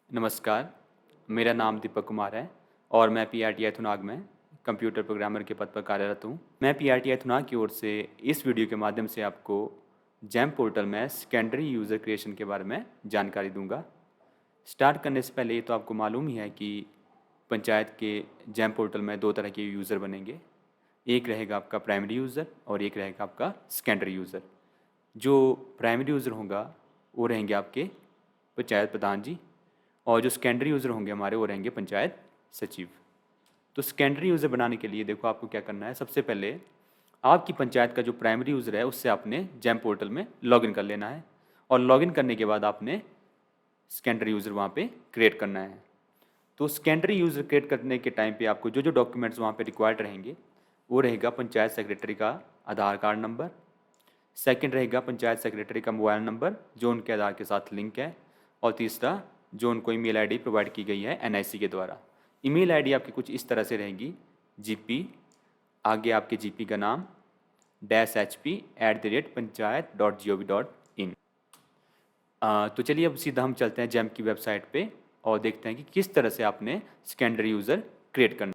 नमस्कार, मेरा नाम दीपक कुमार है और मैं पीआरटीआई थुनाग में कंप्यूटर प्रोग्रामर के पद पर कार्यरत हूँ। मैं पीआरटीआई थुनाग की ओर से इस वीडियो के माध्यम से आपको जैम पोर्टल में सेकेंडरी यूज़र क्रिएशन के बारे में जानकारी दूंगा। स्टार्ट करने से पहले ये तो आपको मालूम ही है कि पंचायत के जैम पोर्टल में दो तरह के यूज़र बनेंगे। एक रहेगा आपका प्राइमरी यूज़र और एक रहेगा आपका सेकेंडरी यूज़र। जो प्राइमरी यूज़र होगा वो रहेंगे आपके पंचायत प्रधान जी और जो सेकेंडरी यूज़र होंगे हमारे वो रहेंगे पंचायत सचिव। तो सेकेंडरी यूज़र बनाने के लिए देखो आपको क्या करना है। सबसे पहले आपकी पंचायत का जो प्राइमरी यूज़र है उससे आपने जैम पोर्टल में लॉगिन कर लेना है और लॉगिन करने के बाद आपने सेकेंडरी यूज़र वहाँ पे क्रिएट करना है। तो सेकेंडरी यूज़र क्रिएट करने के टाइम पे आपको जो जो डॉक्यूमेंट्स वहाँ पे रिक्वायर्ड रहेंगे वो रहेगा पंचायत सेक्रेटरी का आधार कार्ड नंबर, सेकंड रहेगा पंचायत सेक्रेटरी का मोबाइल नंबर जो उनके आधार के साथ लिंक है, और तीसरा जो उनको ईमेल आईडी प्रोवाइड की गई है एनआईसी के द्वारा। ईमेल आईडी आपकी कुछ इस तरह से रहेगी, जीपी, आगे आपके जीपी का नाम -hp@panchayat.gov.in। तो चलिए अब सीधा हम चलते हैं जैम की वेबसाइट पे और देखते हैं कि किस तरह से आपने सेकेंडरी यूज़र क्रिएट करना।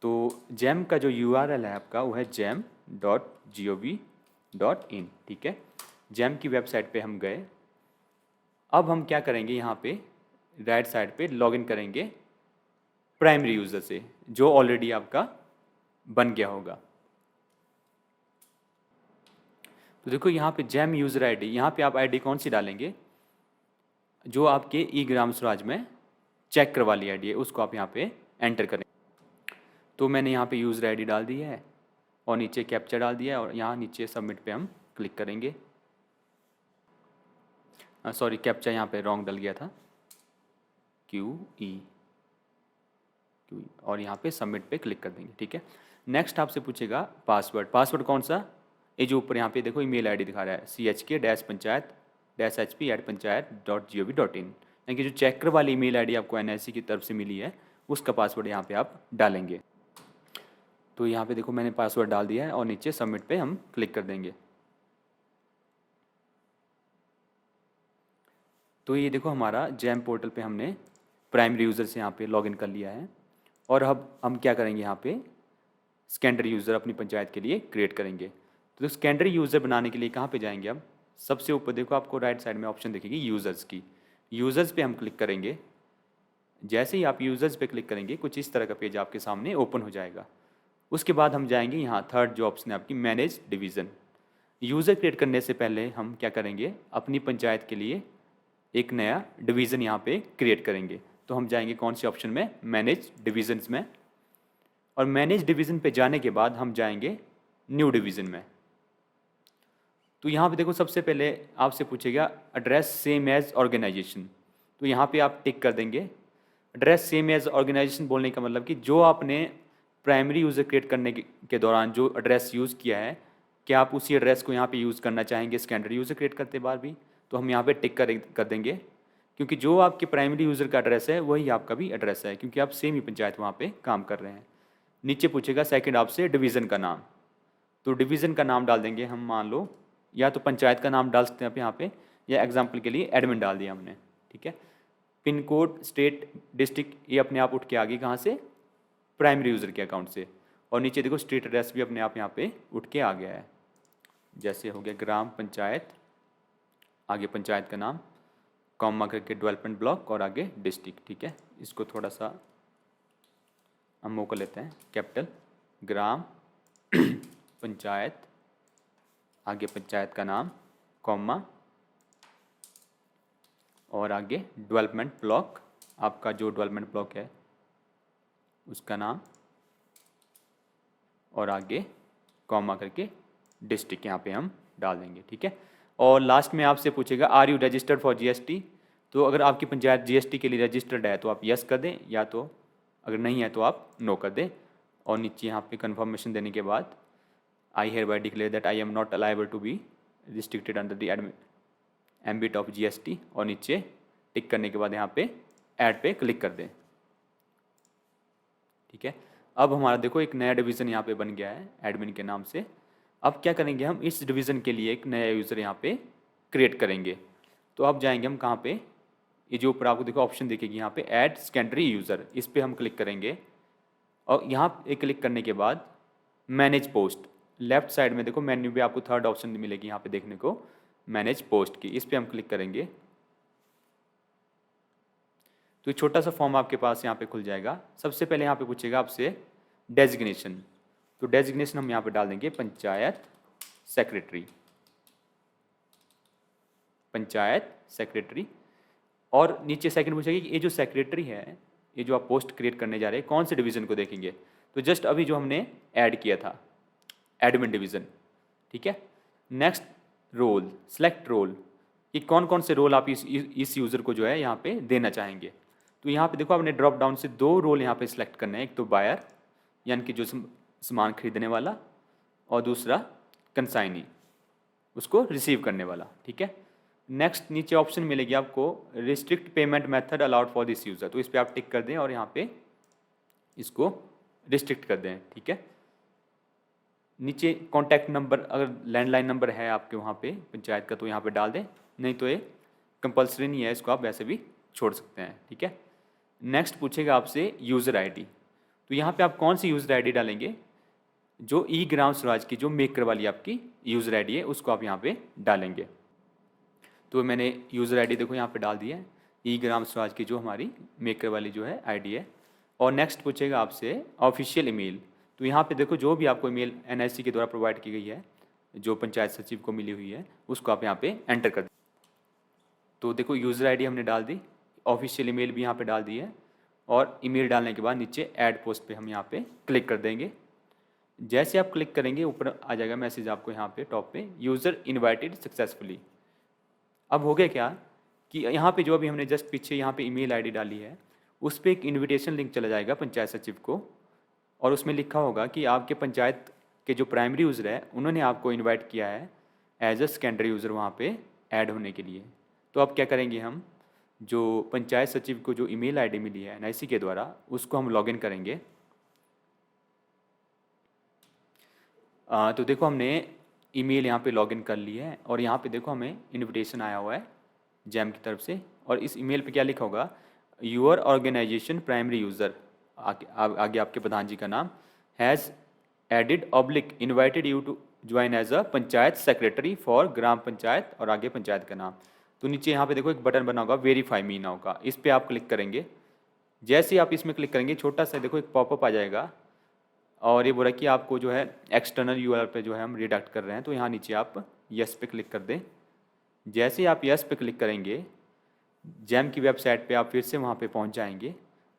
तो जैम का जो URL है आपका वो है jam.gov.in। ठीक है, जैम की वेबसाइट पे हम गए। अब हम क्या करेंगे, यहाँ पे राइट साइड पे लॉगिन करेंगे प्राइमरी यूज़र से जो ऑलरेडी आपका बन गया होगा। तो देखो यहाँ पे जैम यूज़र आईडी, यहाँ पे आप आईडी कौन सी डालेंगे, जो आपके ई ग्राम स्वराज में चेक करवा ली आईडी है उसको आप यहाँ पे एंटर करें। तो मैंने यहाँ पे यूज़र आईडी डाल दी है और नीचे कैप्चा डाल दिया है और यहाँ नीचे सबमिट पे हम क्लिक करेंगे। सॉरी, कैप्चा यहाँ पे रॉन्ग डल गया था, QE और यहाँ पे सबमिट पे क्लिक कर देंगे। ठीक है, नेक्स्ट आपसे पूछेगा पासवर्ड। पासवर्ड कौन सा, ये जो ऊपर यहाँ पे देखो ईमेल आईडी दिखा रहा है chk-panchayat-hp@panchayat.gov.in, यानी कि जो चेकर वाली ईमेल आईडी आपको एनआईसी की तरफ से मिली है उसका पासवर्ड यहाँ पे आप डालेंगे। तो यहाँ पे देखो मैंने पासवर्ड डाल दिया है और नीचे सबमिट पे हम क्लिक कर देंगे। तो ये देखो हमारा जैम पोर्टल पे हमने प्राइमरी यूज़र से यहाँ पे लॉगिन कर लिया है और अब हम क्या करेंगे, यहाँ पे सेकेंडरी यूज़र अपनी पंचायत के लिए क्रिएट करेंगे। तो सेकेंडरी यूज़र बनाने के लिए कहाँ पे जाएंगे, अब सबसे ऊपर देखो आपको राइट साइड में ऑप्शन दिखेगी यूज़र्स की। यूज़र्स पे हम क्लिक करेंगे। जैसे ही आप यूज़र्स पे क्लिक करेंगे कुछ इस तरह का पेज आपके सामने ओपन हो जाएगा। उसके बाद हम जाएंगे यहाँ थर्ड जो ऑप्शन है आपकी मैनेज डिवीज़न। यूज़र क्रिएट करने से पहले हम क्या करेंगे, अपनी पंचायत के लिए एक नया डिवीज़न यहाँ पे क्रिएट करेंगे। तो हम जाएंगे कौन से ऑप्शन में, मैनेज डिवीजन्स में, और मैनेज डिवीज़न पे जाने के बाद हम जाएंगे न्यू डिवीज़न में। तो यहाँ पे देखो सबसे पहले आपसे पूछेगा एड्रेस सेम एज ऑर्गेनाइजेशन, तो यहाँ पे आप टिक कर देंगे। एड्रेस सेम एज ऑर्गेनाइजेशन बोलने का मतलब कि जो आपने प्राइमरी यूज़र क्रिएट करने के दौरान जो एड्रेस यूज़ किया है, क्या आप उसी एड्रेस को यहाँ पे यूज़ करना चाहेंगे सेकेंडरी यूज़र क्रिएट करते बार भी, तो हम यहाँ पे टिक कर देंगे, क्योंकि जो आपके प्राइमरी यूज़र का एड्रेस है वही आपका भी एड्रेस है, क्योंकि आप सेम ही पंचायत वहाँ पे काम कर रहे हैं। नीचे पूछेगा सेकंड आपसे डिवीज़न का नाम, तो डिवीज़न का नाम डाल देंगे हम, मान लो या तो पंचायत का नाम डाल सकते हैं आप यहाँ पे, या एग्जाम्पल के लिए एडमिन डाल दिया हमने। ठीक है, पिन कोड, स्टेट, डिस्ट्रिक्ट ये अपने आप उठ के आ गई, कहाँ से, प्राइमरी यूज़र के अकाउंट से। और नीचे देखो स्ट्रीट एड्रेस भी अपने आप यहाँ पे उठ के आ गया है, जैसे हो गया ग्राम पंचायत, आगे पंचायत का नाम, कॉमा करके डेवलपमेंट ब्लॉक और आगे डिस्ट्रिक्ट। ठीक है, इसको थोड़ा सा हम वो कर लेते हैं कैपिटल, ग्राम पंचायत, आगे पंचायत का नाम, कॉमा और आगे डेवलपमेंट ब्लॉक, आपका जो डेवलपमेंट ब्लॉक है उसका नाम, और आगे कॉमा करके डिस्ट्रिक्ट यहाँ पे हम डाल देंगे। ठीक है, और लास्ट में आपसे पूछेगा are you registered for GST, तो अगर आपकी पंचायत जीएसटी के लिए रजिस्टर्ड है तो आप यस कर दें, या तो अगर नहीं है तो आप नो कर दें। और नीचे यहाँ पे कंफर्मेशन देने के बाद I hereby declare that I am not liable to be restricted under the ambit of G S T, और नीचे टिक करने के बाद यहाँ पे ऐड पे क्लिक कर दें। ठीक है, अब हमारा देखो एक नया डिवीज़न यहाँ पे बन गया है एडमिन के नाम से। अब क्या करेंगे, हम इस डिवीज़न के लिए एक नया यूज़र यहाँ पे क्रिएट करेंगे। तो अब जाएंगे हम कहाँ पे, ये जो ऊपर आपको देखो ऑप्शन दिखेगी यहाँ पे ऐड सेकेंडरी यूज़र, इस पर हम क्लिक करेंगे और यहाँ पे क्लिक करने के बाद मैनेज पोस्ट, लेफ्ट साइड में देखो मेन्यू पे आपको थर्ड ऑप्शन मिलेगी यहाँ पे देखने को, मैनेज पोस्ट की, इस पर हम क्लिक करेंगे तो छोटा सा फॉर्म आपके पास यहाँ पे खुल जाएगा। सबसे पहले यहाँ पे पूछेगा आपसे डेजिग्नेशन, तो डेजिग्नेशन हम यहाँ पे डाल देंगे पंचायत सेक्रेटरी, पंचायत सेक्रेटरी। और नीचे सेकंड पूछेगा कि ये जो सेक्रेटरी है, ये जो आप पोस्ट क्रिएट करने जा रहे हैं कौन से डिवीज़न को देखेंगे, तो जस्ट अभी जो हमने ऐड किया था एडमिन डिवीज़न, ठीक है। नेक्स्ट रोल, सेलेक्ट रोल, कि कौन कौन से रोल आप इस यूज़र को जो है यहाँ पे देना चाहेंगे। तो यहाँ पे देखो आपने ड्रॉप डाउन से 2 रोल यहाँ पे सिलेक्ट करना है, एक तो बायर यानी कि जो सामान खरीदने वाला, और दूसरा कंसाइनी, उसको रिसीव करने वाला, ठीक है। नेक्स्ट नीचे ऑप्शन मिलेगी आपको restrict payment method allowed for this user, तो इस पर आप टिक कर दें और यहाँ पे इसको रिस्ट्रिक्ट कर दें, ठीक है। नीचे कॉन्टैक्ट नंबर, अगर लैंडलाइन नंबर है आपके वहाँ पे पंचायत का तो यहाँ पे डाल दें, नहीं तो ये कंपलसरी नहीं है, इसको आप वैसे भी छोड़ सकते हैं, ठीक है। नेक्स्ट पूछेगा आपसे यूज़र आईडी, तो यहाँ पे आप कौन सी यूज़र आईडी डालेंगे, जो ई ग्राम स्वराज की जो मेकर वाली आपकी यूज़र आईडी है उसको आप यहाँ पे डालेंगे। तो मैंने यूज़र आईडी देखो यहाँ पे डाल दी है, ई ग्राम स्वराज की जो हमारी मेकर वाली जो है आईडी है। और नेक्स्ट पूछेगा आपसे ऑफिशियल ईमेल, तो यहाँ पे देखो जो भी आपको ईमेल एनआईसी के द्वारा प्रोवाइड की गई है, जो पंचायत सचिव को मिली हुई है, उसको आप यहाँ पे एंटर कर दें। तो देखो यूज़र आईडी हमने डाल दी, ऑफिशियल ईमेल भी यहाँ पे डाल दी है, और ईमेल डालने के बाद नीचे ऐड पोस्ट पे हम यहाँ पे क्लिक कर देंगे। जैसे आप क्लिक करेंगे ऊपर आ जाएगा मैसेज आपको यहाँ पे टॉप पे, यूज़र इन्वाइटेड सक्सेसफुली। अब हो गया क्या कि यहाँ पे जो अभी हमने जस्ट पीछे यहाँ पे ईमेल आईडी डाली है, उस पर एक इन्विटेशन लिंक चला जाएगा पंचायत सचिव को, और उसमें लिखा होगा कि आपके पंचायत के जो प्राइमरी यूज़र है उन्होंने आपको इनवाइट किया है एज अ सेकेंडरी यूज़र वहाँ पे ऐड होने के लिए। तो अब क्या करेंगे, हम जो पंचायत सचिव को जो ईमेल आईडी मिली है एनआईसी के द्वारा, उसको हम लॉगिन करेंगे। तो देखो हमने ईमेल यहाँ पे लॉगिन कर ली है, और यहाँ पे देखो हमें इनविटेशन आया हुआ है जैम की तरफ से, और इस ईमेल पे क्या लिखा होगा, यूर ऑर्गेनाइजेशन प्राइमरी यूज़र, आगे आपके प्रधान जी का नाम, has added oblique invited you to join as a panchayat secretary for gram panchayat, और आगे पंचायत का नाम। तो नीचे यहाँ पे देखो एक बटन बना होगा वेरीफाई मी नाउ का, इस पर आप क्लिक करेंगे। जैसे ही आप इसमें क्लिक करेंगे छोटा सा देखो एक पॉपअप आ जाएगा, और ये बोला कि आपको जो है एक्सटर्नल यूआरएल पे जो है हम रिडाक्ट कर रहे हैं, तो यहाँ नीचे आप यस पे क्लिक कर दें। जैसे ही आप यस पे क्लिक करेंगे जैम की वेबसाइट पे आप फिर से वहाँ पे पहुँच जाएंगे,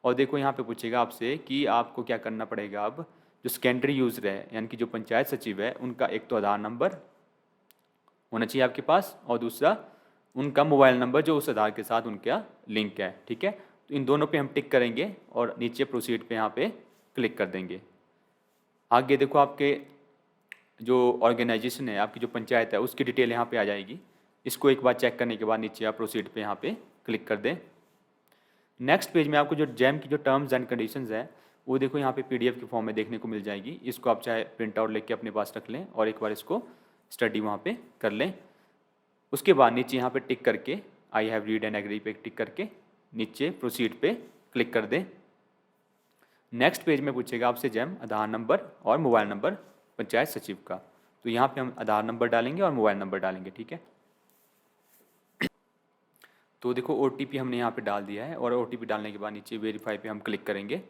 और देखो यहाँ पे पूछेगा आपसे कि आपको क्या करना पड़ेगा। अब जो सेकेंडरी यूज़र है यानी कि जो पंचायत सचिव है, उनका एक तो आधार नंबर होना चाहिए आपके पास, और दूसरा उनका मोबाइल नंबर जो उस आधार के साथ उनका लिंक है, ठीक है। तो इन दोनों पे हम टिक करेंगे और नीचे प्रोसीड पे यहाँ पे क्लिक कर देंगे। आगे देखो आपके जो ऑर्गेनाइजेशन है, आपकी जो पंचायत है, उसकी डिटेल यहाँ पे आ जाएगी। इसको एक बार चेक करने के बाद नीचे आप प्रोसीड पे यहाँ पे क्लिक कर दें। नेक्स्ट पेज में आपको जो जैम की जो टर्म्स एंड कंडीशंस है वो देखो यहाँ पे पीडीएफ के फॉर्म में देखने को मिल जाएगी। इसको आप चाहे प्रिंट आउट लेके अपने पास रख लें और एक बार इसको स्टडी वहाँ पे कर लें। उसके बाद नीचे यहाँ पे टिक करके I have read and agree पे टिक करके नीचे प्रोसीड पे क्लिक कर दें। नेक्स्ट पेज में पूछेगा आपसे जैम आधार नंबर और मोबाइल नंबर पंचायत सचिव का, तो यहाँ पे हम आधार नंबर डालेंगे और मोबाइल नंबर डालेंगे, ठीक है। तो देखो ओटीपी हमने यहाँ पे डाल दिया है, और ओटीपी डालने के बाद नीचे वेरीफाई पे हम क्लिक करेंगे।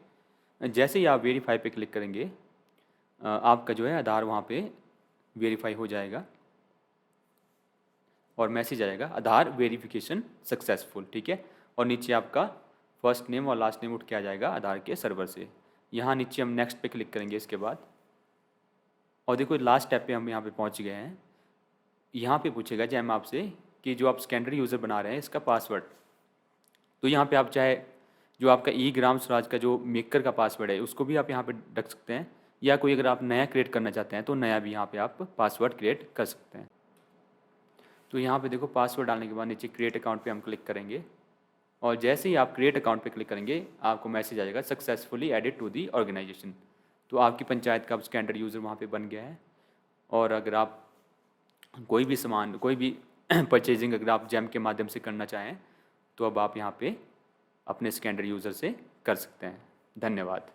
जैसे ही आप वेरीफाई पे क्लिक करेंगे आपका जो है आधार वहाँ पे वेरीफाई हो जाएगा और मैसेज आएगा आधार वेरिफिकेशन सक्सेसफुल, ठीक है। और नीचे आपका फर्स्ट नेम और लास्ट नेम उठ के आ जाएगा आधार के सर्वर से। यहाँ नीचे हम नेक्स्ट पे क्लिक करेंगे इसके बाद, और देखो लास्ट स्टेप पे हम यहाँ पे पहुँच गए हैं। यहाँ पे पूछेगा जैम आपसे कि जो आप सेकेंडरी यूज़र बना रहे हैं इसका पासवर्ड, तो यहाँ पे आप चाहे जो आपका ई ग्राम स्वराज का जो मेकर का पासवर्ड है उसको भी आप यहाँ पे रख सकते हैं, या कोई अगर आप नया क्रिएट करना चाहते हैं तो नया भी यहाँ पे आप पासवर्ड क्रिएट कर सकते हैं। तो यहाँ पे देखो पासवर्ड डालने के बाद नीचे क्रिएट अकाउंट पे हम क्लिक करेंगे, और जैसे ही आप क्रिएट अकाउंट पे क्लिक करेंगे आपको मैसेज आ जाएगा successfully added to the organisation. तो आपकी पंचायत का स्टैंडर्ड यूज़र वहाँ पे बन गया है। और अगर आप कोई भी सामान कोई भी परचेजिंग अगर आप जैम के माध्यम से करना चाहें तो अब आप यहाँ पे अपने सेकेंडरी यूज़र से कर सकते हैं। धन्यवाद।